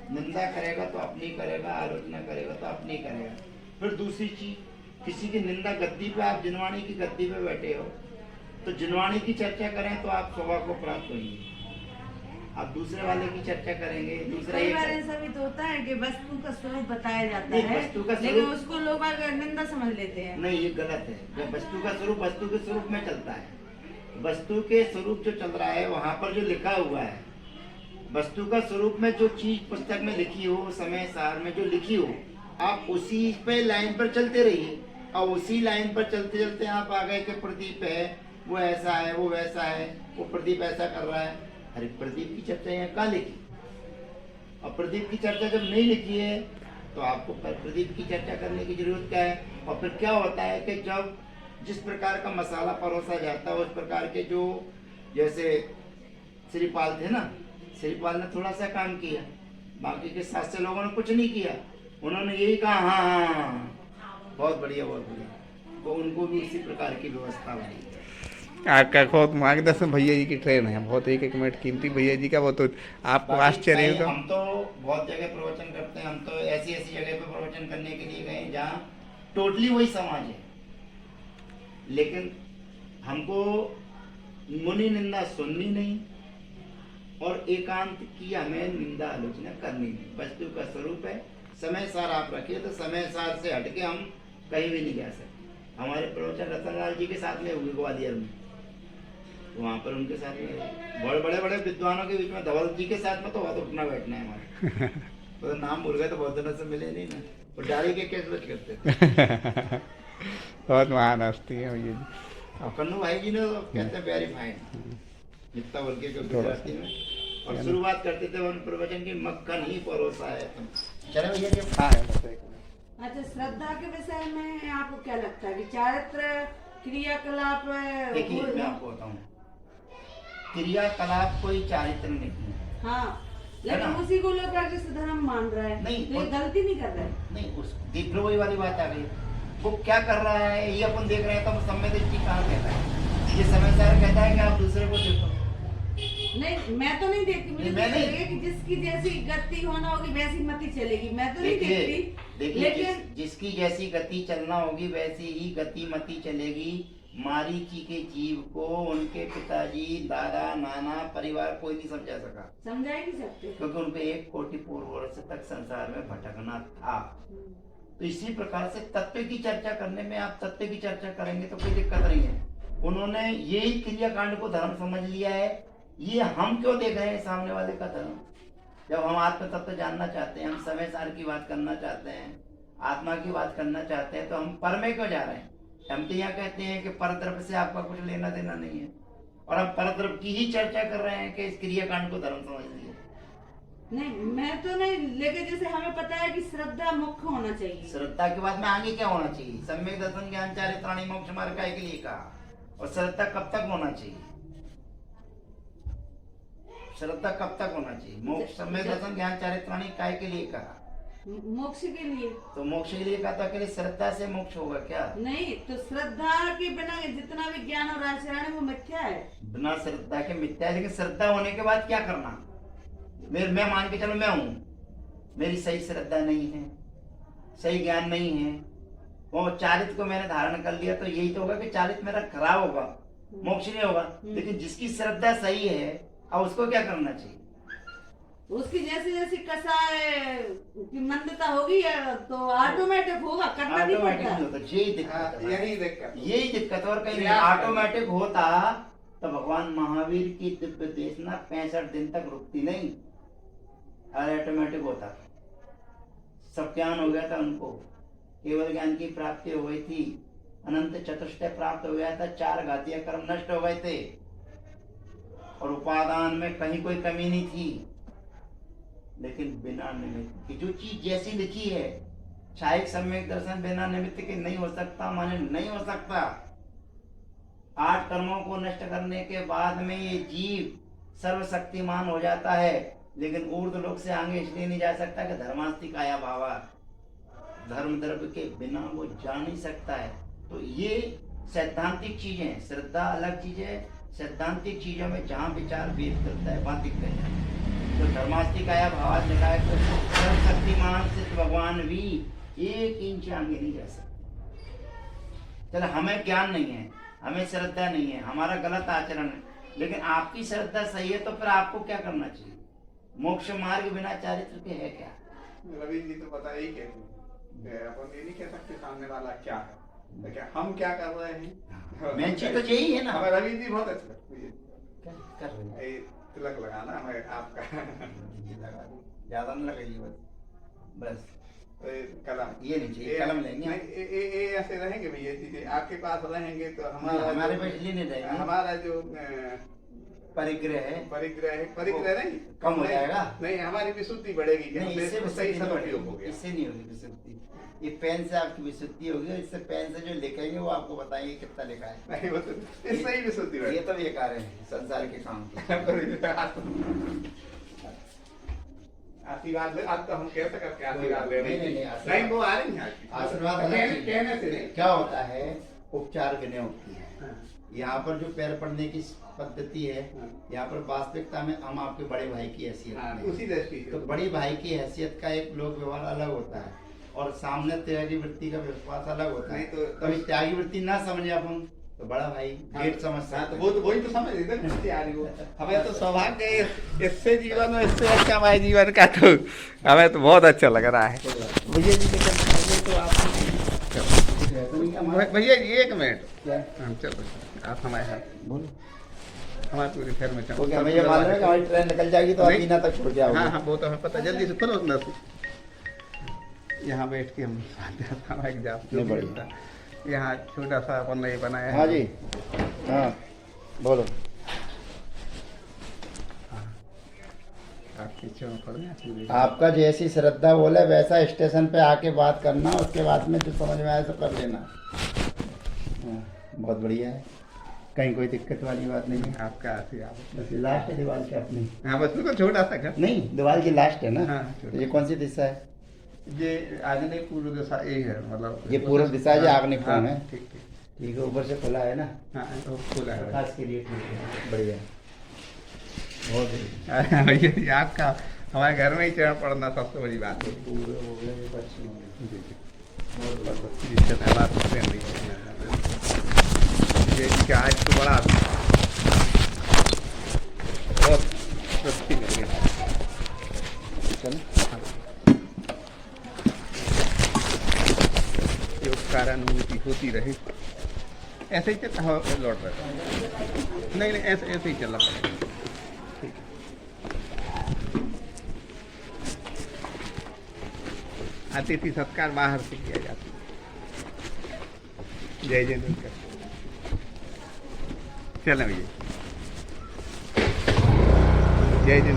निंदा करेगा तो अपनी करेगा, आलोचना करेगा तो अपनी करेगा। फिर दूसरी चीज, किसी की निंदा, गद्दी पे आप जिनवाणी की गद्दी पे बैठे हो तो जिनवाणी की चर्चा करें तो आप स्वभाव को प्राप्त होंगे। आप दूसरे वाले की चर्चा करेंगे, दूसरा कई बार ऐसा भी तो होता है कि वस्तु का स्वरूप बताया जाता नहीं, है, वस्तु का लेकिन स्वरूप- उसको लोग अगर निंदा समझ लेते हैं। नहीं, ये गलत है। जब वस्तु का स्वरूप वस्तु के स्वरूप में चलता है, वस्तु के स्वरूप जो चल रहा है वहां पर जो लिखा हुआ है, वस्तु का स्वरूप में जो चीज पुस्तक में लिखी हो, समय सार में जो लिखी हो, आप उसी पे लाइन पर चलते रहिए और उसी लाइन पर चलते चलते आप आ गए कि प्रदीप है, वो ऐसा है, वो वैसा है, वो प्रदीप ऐसा कर रहा है। अरे प्रदीप की चर्चा यहाँ कहाँ लिखी? और प्रदीप की चर्चा जब नहीं लिखी है तो आपको प्रदीप की चर्चा करने की जरूरत क्या है? और फिर क्या होता है कि जब जिस प्रकार का मसाला परोसा जाता है उस प्रकार के जो, जैसे श्रीपाल थे ना, श्रीपाल ने थोड़ा सा काम किया, बाकी के 700 लोगों ने कुछ नहीं किया, उन्होंने यही कहा हाँ हाँ हाँ बहुत बढ़िया बहुत बढ़िया, तो उनको भी इसी प्रकार की व्यवस्था बनी। आपका बहुत मार्गदर्शन भैया जी की ट्रेन है, बहुत एक एक मिनट कीमती भैया जी का, वो तो आपको आश्चर्य होगा। हम तो बहुत जगह प्रवचन करते हैं, हम तो ऐसी ऐसी जगह पे प्रवचन करने के लिए गए जहाँ टोटली वही समाज है, लेकिन हमको मुनि निंदा सुननी नहीं और एकांत की हमें निंदा आलोचना करनी नहीं। वस्तु का स्वरूप है, समय सार आप रखिए तो समय सार से हटके हम कहीं भी नहीं जा सकते। हमारे प्रवचन रतनलाल जी के साथ में हुए ग्वालियर में, वहाँ पर उनके साथ में बड़े बड़े बड़े विद्वानों के बीच में, धवल जी के साथ में तो बहुत उठना बैठना है हमारे। तो नाम भूल गए तो बहुत दिनों से मिले नहीं ना, और डाली के केस बच करते थे। बहुत महान हस्ती है भैया जी। और कन्नू भाई जी ने तो कहते हैं वेरी फाइन, जितना बोल के गुजराती में, और शुरुआत करते थे उन प्रवचन की, मक्खन ही परोसा है तुम। चले भैया जी। हाँ है बस एक मिनट। अच्छा, श्रद्धा के विषय में आपको क्या लगता है कि चारित्र क्रियाकलाप देखिए मैं आपको बताऊँ, क्रियाकलाप कोई चारित्र नहीं है। हाँ, लेकिन है ना? उसी को लेकर जैसे धर्म मान रहा है, नहीं, तो ये गलती नहीं कर रहा है। नहीं, उस दीप्रो वही वाली बात आ गई, वो क्या कर रहा है ये अपन देख रहे हैं, तो वो समय दृष्टि कहाँ कहता है? ये समय सार कहता है कि आप दूसरे को देखो। नहीं, मैं तो नहीं देखती, मुझे मैं तो नहीं। लगेगा कि जिसकी जैसी गति होना होगी वैसी मति चलेगी, मैं तो नहीं देखिए देखती। देखिए, लेकिन जिसकी जैसी गति चलना होगी वैसी ही गति मति चलेगी। मारीची के जीव को उनके पिताजी, दादा, नाना, परिवार कोई नहीं समझा सका, समझा ही नहीं सकते। क्योंकि उनको 1 कोटि पूर्व वर्ष तक संसार में भटकना था। तो इसी प्रकार से तत्व की चर्चा करने में, आप तत्व की चर्चा करेंगे तो कोई दिक्कत नहीं है। उन्होंने यही क्रियाकांड को धर्म समझ लिया है। ये हम क्यों देख रहे हैं सामने वाले का धर्म? जब हम आत्म तत्व जानना चाहते हैं, हम समय सार की बात करना चाहते हैं, आत्मा की बात करना चाहते हैं, तो हम पर में क्यों जा रहे हैं? हम तो यहाँ कहते हैं कि परद्रव्य से आपका कुछ लेना देना नहीं है, और हम परद्रव्य की ही चर्चा कर रहे हैं कि इस क्रियाकांड को धर्म समझ लिया। नहीं, मैं तो नहीं, लेकिन जैसे हमें पता है कि श्रद्धा मुख्य होना चाहिए। श्रद्धा के बाद में आगे क्या होना चाहिए? सम्यक दर्शन ज्ञान चारित्राणि मोक्ष मार्ग का के लिए कहा। और श्रद्धा कब तक होना चाहिए? श्रद्धा कब तक होना चाहिए? मोक्ष, सम्यक दर्शन ज्ञान चारित्राणि काय के लिए कहा? मोक्ष के लिए। तो मोक्ष के लिए कहा था कि श्रद्धा से मोक्ष होगा क्या? नहीं, तो श्रद्धा के बिना जितना भी ज्ञान और आचरण है वो मिथ्या है। बिना श्रद्धा के मिथ्या है, लेकिन श्रद्धा होने के बाद क्या करना? मैं मान के चलो मैं हूँ, मेरी सही श्रद्धा नहीं है, सही ज्ञान नहीं है, वो चारित्र को मैंने धारण कर लिया, तो यही तो होगा कि चारित्र मेरा खराब होगा, मोक्ष नहीं होगा। लेकिन जिसकी श्रद्धा सही है, अब उसको क्या करना चाहिए? उसकी जैसी जैसी कसाय की मंदता होगी तो ऑटोमेटिक होगा, करना नहीं ऑटोमेटिक पड़ता। नहीं होता, यही दिक्कत है। यही दिक्कत है, और कहीं प्रयास ऑटोमेटिक होता तो भगवान महावीर की दिव्य देशना 65 दिन तक रुकती नहीं, और ऑटोमेटिक होता, सब ज्ञान हो गया था उनको, केवल ज्ञान की प्राप्ति हो गई थी, अनंत चतुष्टय प्राप्त हो गया था, 4 घातीय कर्म नष्ट हो गए थे, और उपादान में कहीं कोई कमी नहीं थी। लेकिन बिना निमित्त की जो चीज जैसी लिखी है, छायक सम्यक दर्शन बिना निमित्त के नहीं हो सकता, माने नहीं हो सकता। 8 कर्मों को नष्ट करने के बाद में ये जीव सर्वशक्तिमान हो जाता है, लेकिन ऊर्ध्व लोक से आगे इसलिए नहीं जा सकता कि धर्मास्ति काया भावा, धर्म द्रव्य के बिना वो जा नहीं सकता है। तो ये सैद्धांतिक चीजें हैं, श्रद्धा अलग चीज है। सैद्धांतिक चीजों में जहाँ विचार भेद करता है वहां दिक्कत है। तो धर्मास्ती का या भावाज लिखा है तो सर्वशक्तिमान से भगवान भी 1 इंच आगे नहीं जा सकते। चलो हमें ज्ञान नहीं है, हमें श्रद्धा नहीं है, हमारा गलत आचरण है, लेकिन आपकी श्रद्धा सही है तो फिर आपको क्या करना चाहिए? मोक्ष मार्ग बिना चारित्र के है क्या? रवि जी तो बता ही कहते हैं, अपन ये नहीं कह सकते सामने वाला क्या है, तो क्या हम क्या कर रहे हैं। मेन चीज तो यही है ना। हमें रवि जी बहुत अच्छा क्या कर रहे हैं? ये तिलक लगाना हमें आपका ज्यादा न लगाइए बस कलम ये नहीं चाहिए, कलम लेंगे ये ऐसे रहेंगे भैया जी, आपके पास रहेंगे तो हमारे पास इसलिए नहीं रहेंगे, हमारा जो परिग्रह है परिग्रह नहीं कम हो जाएगा, नहीं हमारी विशुद्धि बढ़ेगी, नहीं इससे सही विशुद्धि सदुपयोग हो बढ़ेगी, गया। इससे नहीं होगी विशुद्धि। ये पेन से आपकी विशुद्धि होगी, इससे पेन से जो लिखेंगे वो आपको बताएंगे कितना लिखा है। नहीं वो तो इससे ही विशुद्धि ये बढ़ेगी। तो बेकार है संसार के काम की। आशीर्वाद ले, आज तो हम कह सकते हैं आशीर्वाद ले नहीं, नहीं वो आ रही है आशीर्वाद कहने से नहीं। क्या होता है, उपचार विनय होती है। यहाँ पर जो पैर पड़ने की पद्धति है, यहाँ पर वास्तविकता में हम आपके बड़े भाई की हैसियत में हैं। उसी दृष्टि से तो बड़ी भाई की हैसियत का एक लोक व्यवहार अलग होता है और सामने त्यागी वृत्ति का विश्वास अलग होता है। नहीं तो तभी त्यागी वृत्ति ना समझे अपन तो बड़ा भाई गेट समझता हाँ, है। तो वो तो वही तो समझ रही थी तैयारी वो। हमें तो सौभाग्य है, इससे जीवन में इससे अच्छा हमारे जीवन का, तो हमें तो बहुत अच्छा लग रहा है। भैया जी लेकिन तो आप भैया जी 1 मिनट, क्या हाँ चलो आप हमारे साथ बोलो हमारे पूरी फिर में ओके, हमें ये मालूम है कि हमारी ट्रेन निकल जाएगी तो आप नहीं। बीना तक छोड़ के आओगे। हाँ हाँ वो तो हमें पता, जल्दी से खोलो अंदर से। यहाँ बैठ के हम हमारा एग्जाम नहीं बढ़िया। यहाँ छोटा सा अपन ने बनाया है। हाँ जी, हाँ बोलो। आप पीछे में पड़ गए पूरी। आपका जैसी श्रद्धा बोले वैसा स्टेशन पे आके बात करना, उसके बाद में जो समझ में आए तो कर लेना। हाँ, बहुत बढ़िया है, कहीं कोई दिक्कत वाली बात नहीं है। आपका आशीर्वाद। बस लास्ट है दीवार के अपनी, हाँ बस बिल्कुल छोटा सा घर। नहीं दीवार की लास्ट है ना। हाँ, तो ये कौन सी दिशा है? ये आग्नेय पूर्व दिशा यही है, मतलब ये पूर्व दिशा है, ये आग्नेय कोण हाँ, है। ठीक ठीक। ठीक है, ऊपर से खुला है ना, हाँ तो खुला है। प्रकाश के लिए ठीक है, बढ़िया, बहुत बढ़िया। भैया जी आपका हमारे घर में ही चरण पड़ना सबसे बड़ी बात है। पूरे हो गए, पश्चिम हो गए। जी जी बहुत जी आज तो बड़ा बहुत सस्ती मिल गई। ये उपकार अनुभूति होती रहे, ऐसे ही चलता हाँ लौट रहा नहीं नहीं ऐसे ऐसे ही चलना पड़ेगा। ठीक है, अतिथि सत्कार बाहर से किया जाता है। जय जय कर चलें भैया, जय जय।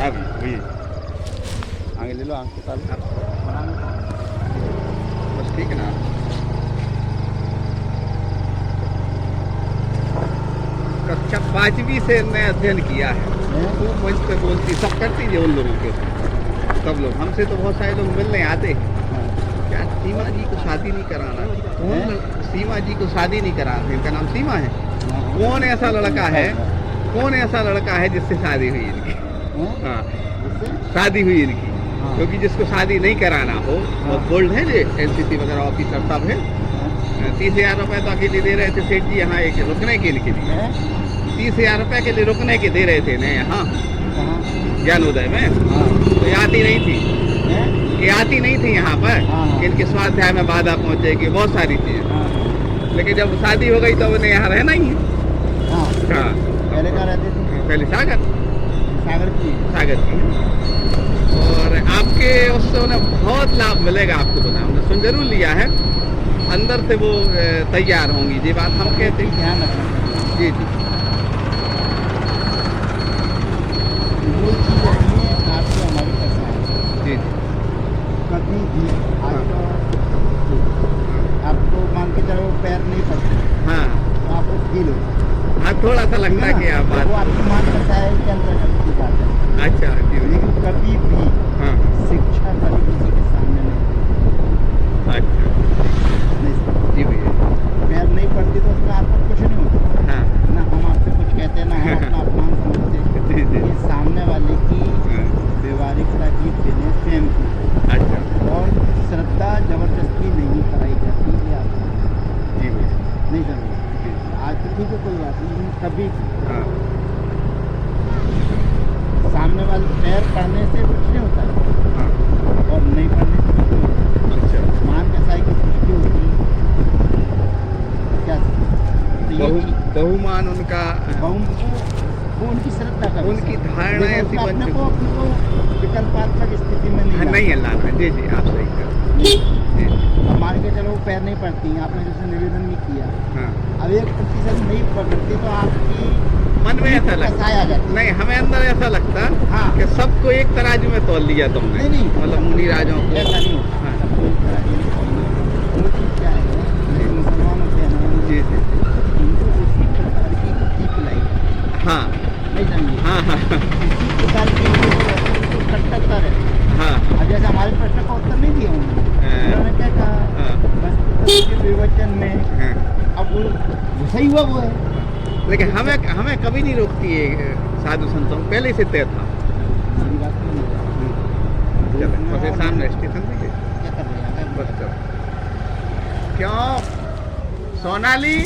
आप भैया आगे ले लो, आंख के तालु। बस ठीक है ना। कक्षा 5वीं से मैं अध्ययन किया है, तो मंच पे बोलती सब करती है उन लोगों के, सब लोग हमसे तो बहुत सारे लोग मिलने आते हैं। क्या सीमा जी को शादी नहीं कराना? कौन सीमा जी को शादी नहीं कराना? इनका नाम सीमा है। कौन ऐसा लड़का है, कौन ऐसा लड़का है जिससे शादी हुई इनकी? हाँ शादी हुई इनकी, क्योंकि जिसको शादी नहीं कराना हो, बहुत बोल्ड है, जो एनसीसी वगैरह ऑफिसर सब है। 30,000 रुपये तो अकेले दे रहे थे सेठ जी यहाँ एक रुकने के लिए। 30,000 रुपये के लिए रुकने के दे रहे थे ना यहाँ ज्ञानोदय में। तो ये आती नहीं थी, ये आती नहीं थी यहाँ पर कि इनके स्वाध्याय में बाधा पहुँचेगी, बहुत सारी चीज़ें। लेकिन जब शादी हो गई तो उन्हें यहाँ रहना ही है। हाँ पहले कहाँ रहते थे? पहले सागर की। और आपके उससे उन्हें बहुत लाभ मिलेगा, आपको पता है, हमने सुन जरूर लिया है। अंदर से वो तैयार होंगी, ये बात हम कहते हैं। ध्यान रखना जी जी वो चीज़ होती है आपको हमारी पहचान। जी कभी भी आपको मान के चलो पैर नहीं फंसते हाँ तो आपको फील होता हाँ थोड़ा सा लगता है कि आप वो बात। आपकी मान पसाए के अंदर की बात है। अच्छा जी लेकिन कभी भी हाँ शिक्षा कभी किसी के सामने नहीं अच्छा नहीं जी भैया पैर नहीं नहीं पड़ती तो उसमें आपको कुछ नहीं होता हाँ ना, हम आपसे कुछ कहते हैं ना हम अपना अपमान समझते। जी जी ये सामने वाले की हाँ, व्यवहारिकता की बिना प्रेम की अच्छा और श्रद्धा जबरदस्ती नहीं कराई जाती, ये आप जी भैया नहीं समझे। जी आज तो ठीक है कोई बात नहीं, लेकिन कभी भी हाँ सामने वाले पैर पड़ने से कुछ नहीं होता है हाँ और नहीं पड़ने से कुछ नहीं होता। अच्छा मान कसाई की पुष्टि होती है क्या, तो ये चीज़ बहुमान उनका वो उनकी श्रद्धा का उनकी विषय है। धारणा लेकिन ऐसी उसने बन अपने को विकल्पात्मक स्थिति में हाँ, नहीं नहीं है लाना जी जी आप सही कर जी अब मान के चलो वो पैर नहीं पड़ती हैं, आपने जैसे निवेदन नहीं किया, हाँ अब 1% नहीं पकड़ती तो आपकी मन में ऐसा लगता कसाई आ जाती है। नहीं हमें अंदर ऐसा लगता हाँ। कि सबको एक तराजू में तोल लिया तुमने नहीं, नहीं। मतलब मुनि राजाओं को ऐसा नहीं होता। हाँ। सबको एक तरह की नहीं होती। वो चीज़ क्या है, जी। मुसलमानों के ना जी जी इनको उसी प्रकार की बुद्धि पिलाई जाती हाँ है। नहीं समझिए, हाँ हाँ इसी प्रकार की कट्टरता रहती है। हाँ अब जैसे हमारे प्रश्न का उत्तर नहीं दिया उन्होंने क्या कहा, हाँ। बस के विवचन में हाँ अब वो सही हुआ वो है। लेकिन हमें कभी नहीं रोकती है साधु संतों को, पहले से तय था मेरी बात नहीं है। चलो बस ये सामने स्टेशन देखिए क्या कर रहे हैं बस चलो क्यों सोनाली